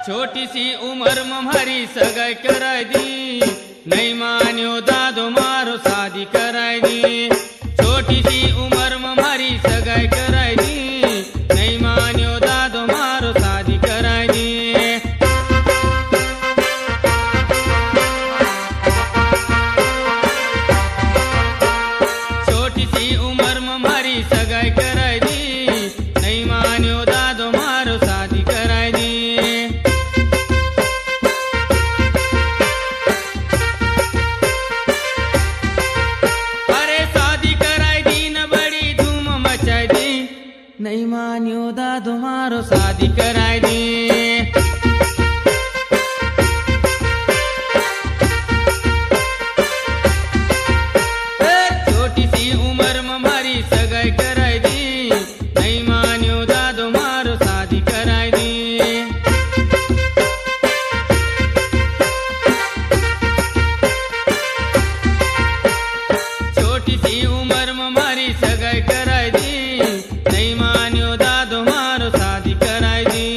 छोटी सी उम्र में मारी सगाई कराई दी, नहीं मान्यो दादो मारो शादी कराई दी। छोटी सी उम्र में मारी सगाई कराई दी, नहीं मान्यो दादो मारो शादी कराई दी। छोटी सी उम्र में मारी सगाई कराई दी, नहीं मान्यो दादो मारो शादी कराई दी। नहीं मान्यो दादो मारो शादी कराई दी। छोटी सी उम्र में मारी सगाई कराई दी, नहीं मान्यो दादो मारो शादी कराई दी। छोटी सी उम्र में मारी सगाई कराई दी, नहीं मान्यो दादो मारो शादी कराई दी।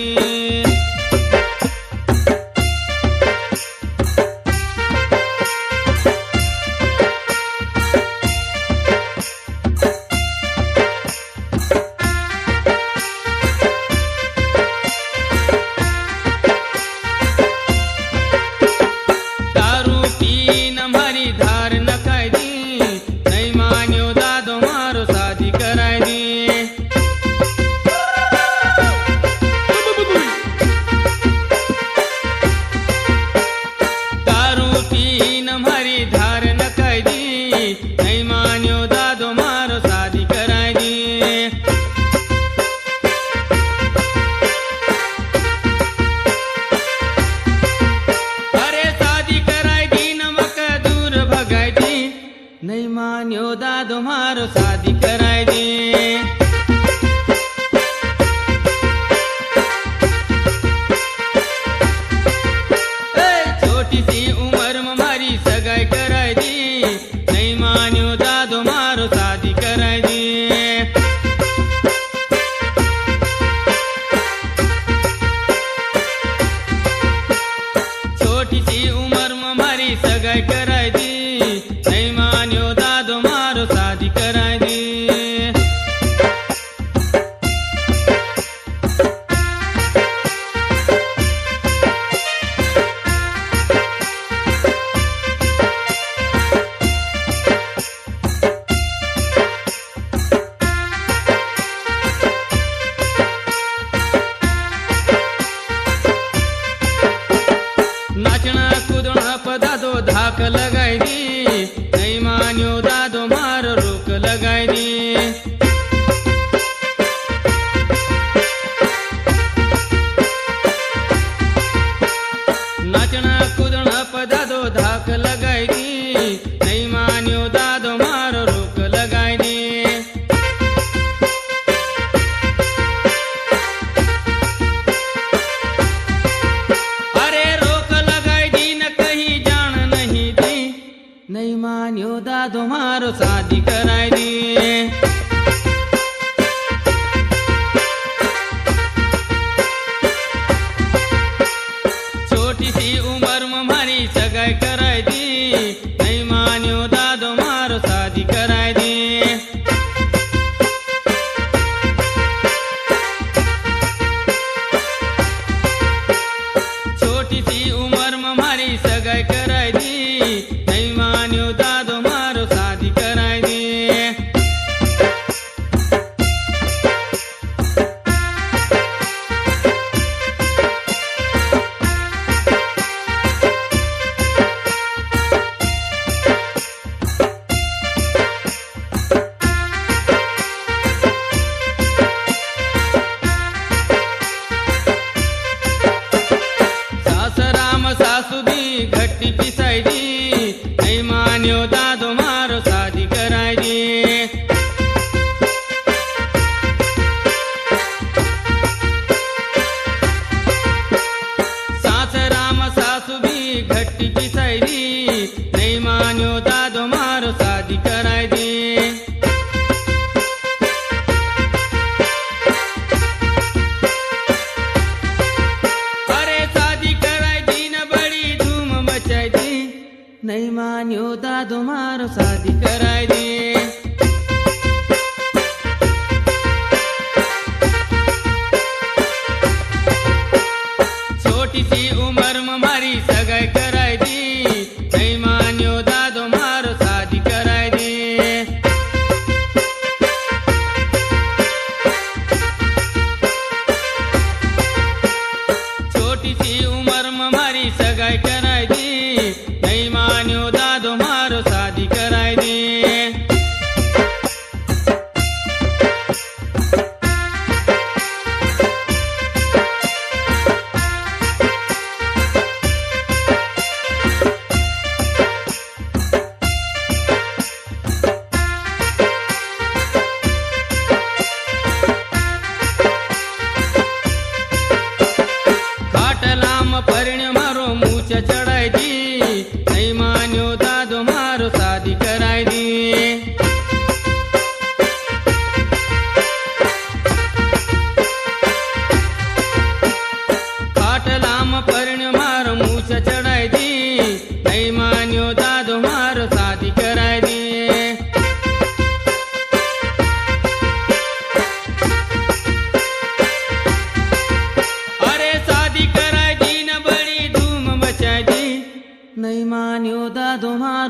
दारू पीन हमारी धार न खाई दी, नहीं मान्यो दादो मारो शादी कराई दी। हमारी धार न खाई दी, नहीं मान्यो दादो मारो शादी कराई दी। अरे शादी कराई दी, नमक दूर भगाई दी, नहीं मान्यो दादो मारो शादी कराई दी। छोटी सी उम्र में मारी सगाई कराई दी, नहीं मान्यो दादो मारो शादी कराई दी। छोटी सी उम्र में मारी सगाई कराई दी, नहीं मान्यो दादो मारो शादी कराई दी। नाचना कूदना पदादो धाक लगाई दी, नहीं मान्यो दादो मारो रोक लगाई दी। नाचना कूदना पदादो धाक लगाई दी, नहीं मान्यो दादो मारो रोक लगाई दी। अरे रोक लगाई दी, न कहीं जान नहीं दी,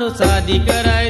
मारो शादी कराई